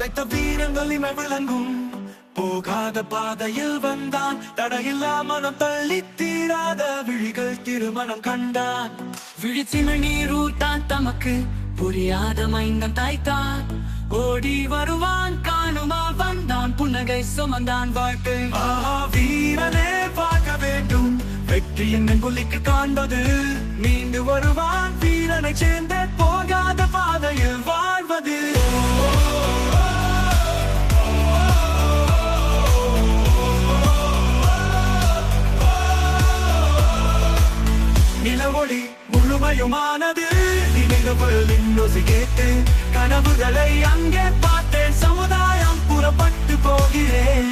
படைத்த வீரங்கள் இமை விளங்கும். போகாத பாதையில் வந்தான், தடையில்லா மனம் தள்ளி தீராத விழிகள் திருமணம் கண்டான். விழிச்சிமை நீரூட்டான் தமக்கு புரியாத மைந்தன் தாய்த்தான். ஓடி வருவான் காணுமா வந்தான், புன்னகை சுமந்தான் வாழ்க்கை. வீரனே பார்க்க வேண்டும் வெற்றி என்ன குலிக்கு காண்பது. மீண்டு வருவான் வீரனை சேர்ந்த போகாத பாதையில் வாழ்வது. நிலவொளி முழுமையுமானது, நினைவுகளின் ஒசை கேட்டு கனவுகளை அங்கே பார்த்தேன். சமுதாயம் புறப்பட்டு போகிறேன்.